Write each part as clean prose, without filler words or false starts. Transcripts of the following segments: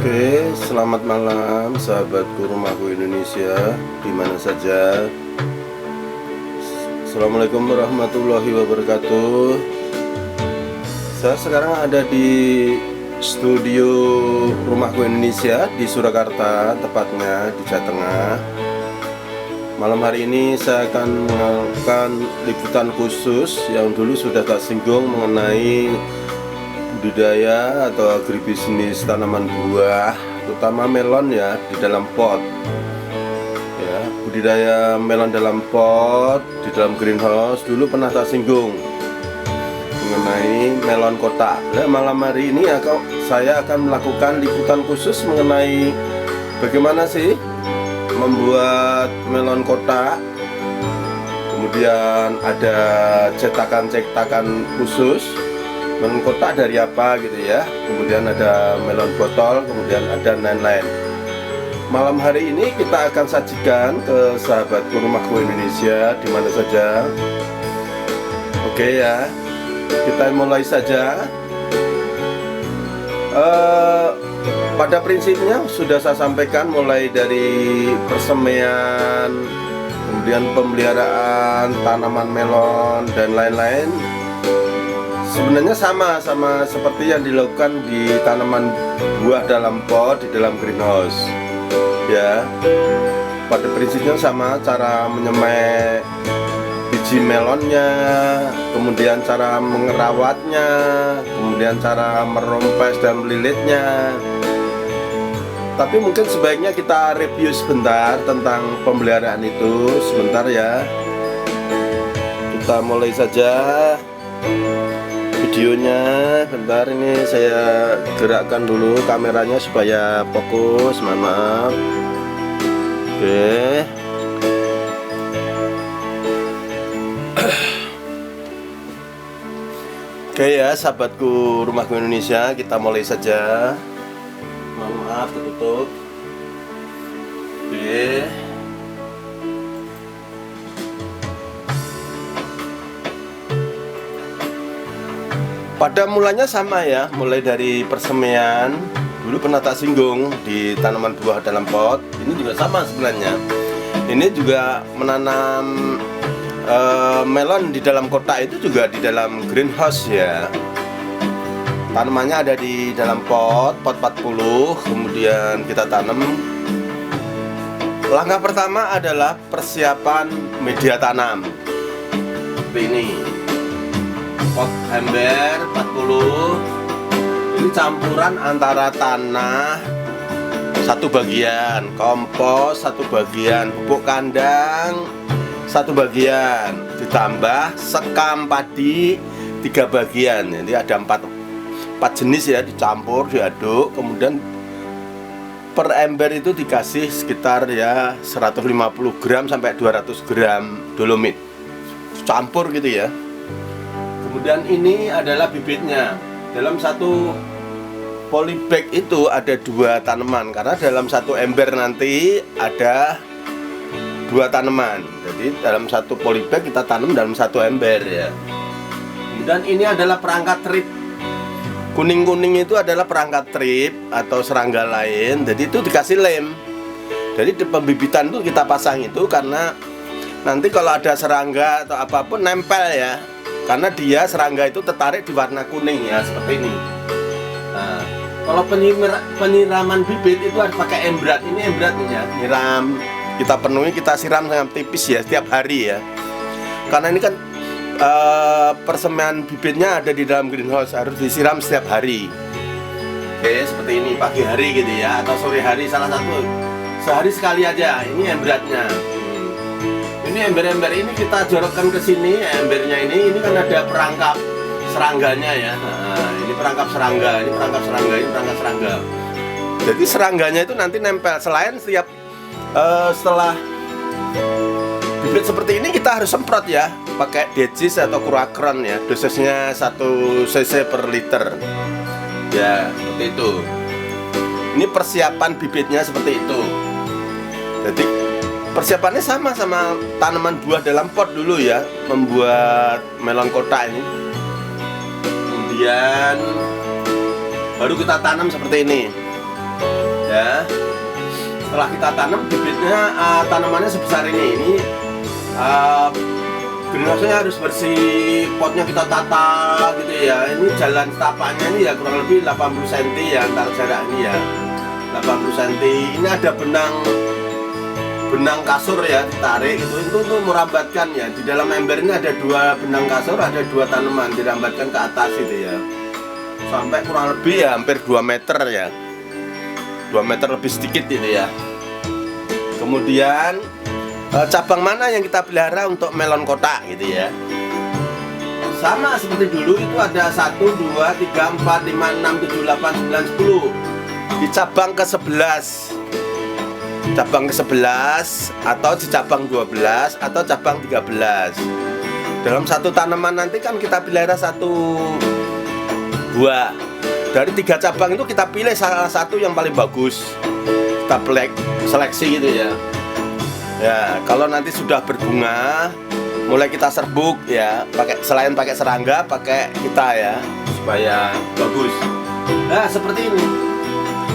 Oke, selamat malam sahabatku Rumahku Indonesia di mana saja. Assalamualaikum warahmatullahi wabarakatuh. Saya sekarang ada di studio Rumahku Indonesia di Surakarta, tepatnya di Jawa Tengah. Malam hari ini saya akan melakukan liputan khusus yang dulu sudah tak singgung mengenai budidaya atau agribisnis tanaman buah, terutama melon ya, di dalam pot ya. Budidaya melon dalam pot di dalam greenhouse dulu pernah tak singgung mengenai melon kotak. Nah, malam hari ini saya akan melakukan liputan khusus mengenai bagaimana sih membuat melon kotak. Kemudian ada cetakan-cetakan khusus melon kotak dari apa gitu ya. Kemudian ada melon botol, kemudian ada lain-lain. Malam hari ini kita akan sajikan ke sahabatku Rumahku Indonesia di mana saja. Oke ya, kita mulai saja. Pada prinsipnya sudah saya sampaikan mulai dari persemaian, kemudian pemeliharaan tanaman melon dan lain-lain. Sebenarnya sama seperti yang dilakukan di tanaman buah dalam pot di dalam greenhouse ya. Pada prinsipnya sama, cara menyemai biji melonnya, kemudian cara mengerawatnya, kemudian cara merompes dan melilitnya. Tapi mungkin sebaiknya kita review sebentar tentang pemeliharaan itu sebentar ya. Kita mulai saja videonya. Bentar, ini saya gerakkan dulu kameranya supaya fokus. Mohon maaf. Oke. Oke ya sahabatku Rumahku Indonesia, kita mulai saja. Mohon maaf tertutup. Oke. Pada mulanya sama ya, mulai dari persemaian. Dulu pernah tak singgung di tanaman buah dalam pot. Ini juga sama sebenarnya. Ini juga menanam melon di dalam kotak itu juga di dalam greenhouse ya. Tanamannya ada di dalam pot 40, kemudian kita tanam. Langkah pertama adalah persiapan media tanam. Seperti ini. Pot ember 40. Ini campuran antara tanah satu bagian, kompos satu bagian, pupuk kandang satu bagian, ditambah sekam padi 3 bagian. Jadi ada 4 jenis ya, dicampur, diaduk. Kemudian per ember itu dikasih sekitar ya 150 gram sampai 200 gram dolomit, campur gitu ya. Kemudian ini adalah bibitnya. Dalam satu polybag itu ada 2 tanaman, karena dalam satu ember nanti ada 2 tanaman. Jadi dalam satu polybag kita tanam dalam satu ember ya. Kemudian ini adalah perangkat trip. Kuning-kuning itu adalah perangkat trip atau serangga lain. Jadi itu dikasih lem. Jadi di pembibitan itu kita pasang itu karena nanti kalau ada serangga atau apapun nempel ya. Karena dia serangga itu tertarik di warna kuning ya, seperti ini. Nah, kalau penyiraman bibit itu harus pakai embrat. Ini embratnya, nyiram. Kita penuhi, kita siram sangat tipis ya setiap hari ya. Karena ini kan persemaian bibitnya ada di dalam greenhouse, harus disiram setiap hari. Oke, seperti ini pagi hari gitu ya, atau sore hari salah satu. Sehari sekali aja. Ini embratnya. Ini ember-ember ini kita jorokkan ke sini. Embernya ini kan ada perangkap serangganya ya. Nah, ini perangkap serangga, ini perangkap serangga, ini perangkap serangga. Jadi serangganya itu nanti nempel. Selain setelah bibit seperti ini kita harus semprot ya, pakai decis atau kurakron ya. Dosisnya 1 cc per liter. Ya, seperti itu. Ini persiapan bibitnya seperti itu. Jadi persiapannya sama tanaman buah dalam pot dulu ya, membuat melon kotak ini. Kemudian baru kita tanam seperti ini. ya. Setelah kita tanam, bibitnya tanamannya sebesar ini greenhouse-nya harus bersih, potnya kita tata gitu ya. Ini jalan setapaknya ini ya kurang lebih 80 cm ya antara jarak ini ya, 80 cm. Ini ada benang kasur ya, ditarik itu untuk merambatkan ya. Di dalam ember ini ada 2 benang kasur, ada 2 tanaman dirambatkan ke atas itu ya, sampai kurang lebih ya hampir 2 meter ya, 2 meter lebih sedikit itu ya. Kemudian cabang mana yang kita pelihara untuk melon kotak gitu ya. Sama seperti dulu, itu ada 1, 2, 3, 4, 5, 6, 7, 8, 9, 10. Di cabang ke-11, cabang ke-11 atau di cabang 12 atau cabang 13. Dalam satu tanaman nanti kan kita pelihara 1 buah. Dari 3 cabang itu kita pilih salah satu yang paling bagus, kita seleksi gitu ya. Ya, kalau nanti sudah berbunga, mulai kita serbuk ya, selain pakai serangga, pakai kita ya, supaya bagus. Nah, seperti ini.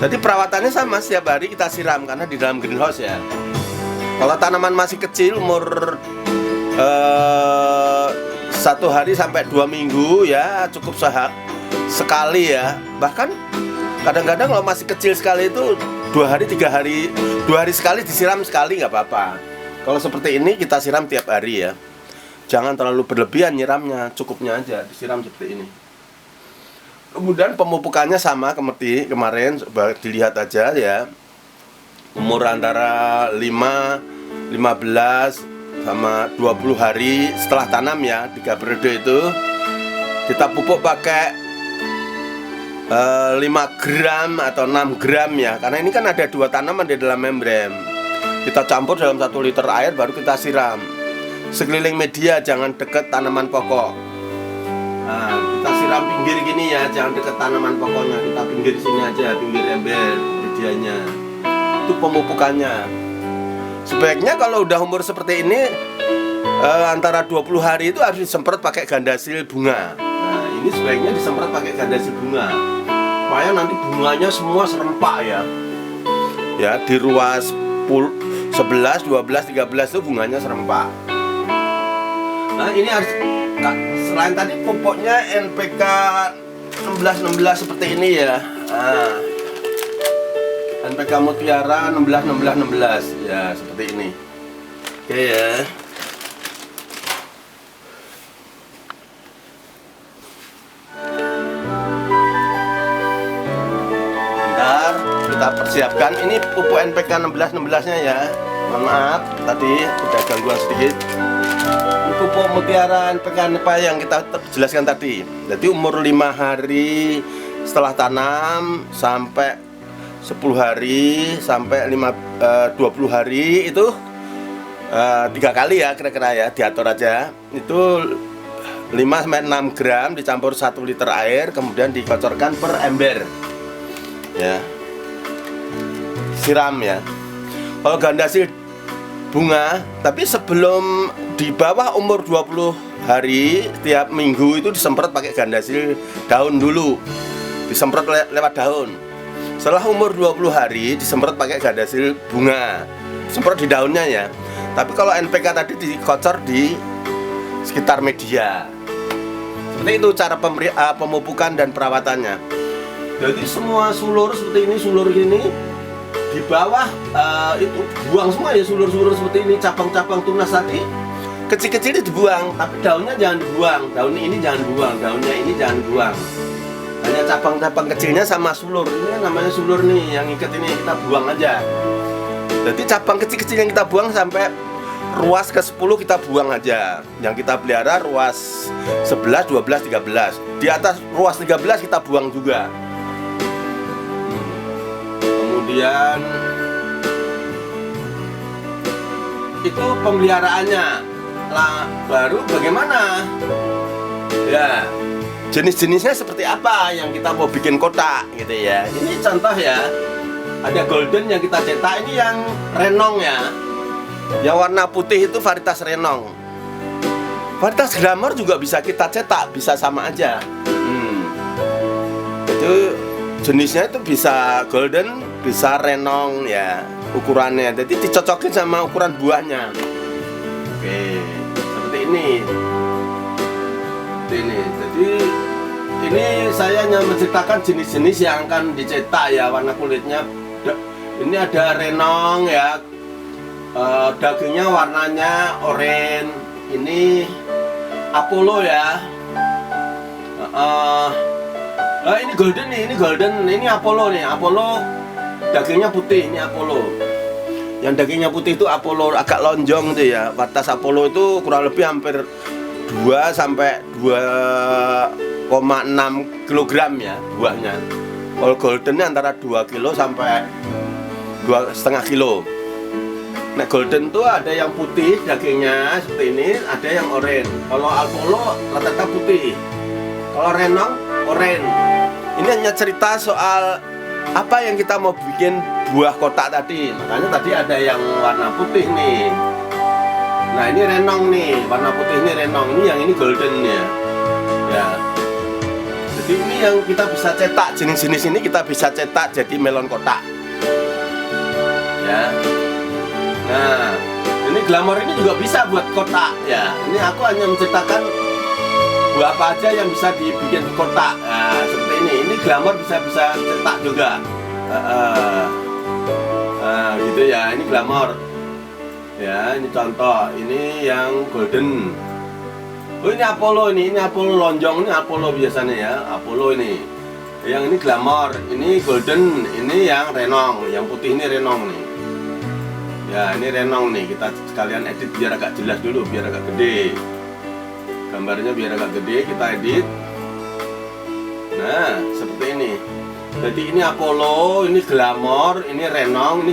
Jadi perawatannya sama, setiap hari kita siram karena di dalam greenhouse ya. Kalau tanaman masih kecil, umur 1 hari sampai 2 minggu ya, cukup sekali ya. Bahkan kadang-kadang kalau masih kecil sekali itu 2 hari 3 hari, 2 hari sekali disiram sekali nggak apa-apa. Kalau seperti ini kita siram tiap hari ya. Jangan terlalu berlebihan nyiramnya, cukupnya aja disiram seperti ini. Kemudian pemupukannya sama seperti kemarin, coba dilihat aja ya. Umur antara 5, 15 sama 20 hari setelah tanam ya, 3 periode itu kita pupuk pakai 5 gram atau 6 gram ya, karena ini kan ada 2 tanaman di dalam membrane. Kita campur dalam 1 liter air baru kita siram. Sekeliling media, jangan deket tanaman pokok. Nah, kita siram pinggir gini ya, jangan deket tanaman pokoknya. Kita pinggir sini aja, pinggir ember medianya. Itu pemupukannya. Sebaiknya kalau udah umur seperti ini antara 20 hari itu harus disemprot pakai gandasil bunga. Nah, ini sebaiknya disemprot pakai gandasil bunga, supaya nanti bunganya semua serempak ya. Ya, di ruas 11, 12, 13 itu bunganya serempak. Nah, ini harus, selain tadi pupuknya NPK 16-16 seperti ini ya. Nah, NPK Mutiara 16-16-16 ya, seperti ini. Oke ya. Kita persiapkan ini pupuk NPK 16-16-nya ya. Mohon maaf tadi ada gangguan sedikit. Ini pupuk Mutiara NPK yang kita jelaskan tadi. Jadi umur 5 hari setelah tanam sampai 10 hari sampai 20 hari itu 3 kali ya kira-kira ya, diatur aja. Itu 5-6 gram dicampur 1 liter air, kemudian dikocorkan per ember ya, siram ya. Kalau gandasil bunga, tapi sebelum di bawah umur 20 hari tiap minggu itu disemprot pakai gandasil daun dulu, disemprot lewat daun. Setelah umur 20 hari disemprot pakai gandasil bunga, semprot di daunnya ya. Tapi kalau NPK tadi dikocor di sekitar media. Seperti itu cara pemupukan dan perawatannya. Jadi semua sulur seperti ini, sulur ini di bawah itu buang semua ya, sulur-sulur seperti ini, cabang-cabang tunas tadi kecil-kecil dibuang, tapi daunnya jangan dibuang, daun ini jangan dibuang, daunnya ini jangan dibuang. Hanya cabang-cabang kecilnya sama sulur, ini namanya sulur nih, yang ikat ini kita buang aja. Jadi cabang kecil-kecil yang kita buang sampai ruas ke-10 kita buang aja. Yang kita pelihara ruas 11, 12, 13. Di atas ruas 13 kita buang juga. Kemudian itu pemeliharaannya. Lah, baru bagaimana? Ya, jenis-jenisnya seperti apa yang kita mau bikin kotak gitu ya. Ini contoh ya. Ada golden yang kita cetak, ini yang renong ya. Yang warna putih itu varietas renong. Varietas glamour juga bisa kita cetak, bisa sama aja. Itu jenisnya itu bisa golden, bisa renong ya ukurannya. Jadi dicocokin sama ukuran buahnya. Oke, seperti ini. Seperti ini. Jadi ini saya hanya menceritakan jenis-jenis yang akan dicetak ya, warna kulitnya. Ini ada renong ya, dagingnya warnanya oranye. Ini Apollo ya. Ini golden nih, ini golden, ini Apollo nih. Apollo dagingnya putih, ini Apollo. Yang dagingnya putih itu Apollo, agak lonjong tuh ya. Batas Apollo itu kurang lebih hampir 2 sampai 2,6 kg ya buahnya. Kalau goldennya antara 2 kilo sampai 2,5 kilo. Nah golden tuh ada yang putih dagingnya seperti ini, ada yang oranye. Kalau Apollo rata-rata putih. Kalau renong oranye. Ini hanya cerita soal apa yang kita mau bikin buah kotak tadi. Makanya tadi ada yang warna putih nih. Nah ini renong nih, warna putih ini renong. Ini yang ini golden ya. Ya. Jadi ini yang kita bisa cetak, jenis-jenis ini kita bisa cetak jadi melon kotak. Ya. Nah, ini glamor ini juga bisa buat kotak ya. Ini aku hanya menceritakan buah apa aja yang bisa dibikin kotak. Nah, seperti ini. Ini glamor bisa cetak juga. Nah, gitu ya. Ini glamor. Ya, ini contoh. Ini yang golden. Oh, ini Apollo ini Apollo lonjong, ini Apollo biasanya ya. Apollo ini. Yang ini glamor, ini golden, ini yang renong. Yang putih ini renong nih. Ya, ini renong nih. Kita sekalian edit biar agak jelas dulu, biar agak gede. Gambarnya biar agak gede, kita edit. Nah, seperti ini. Jadi ini Apollo, ini glamor, ini renong, ini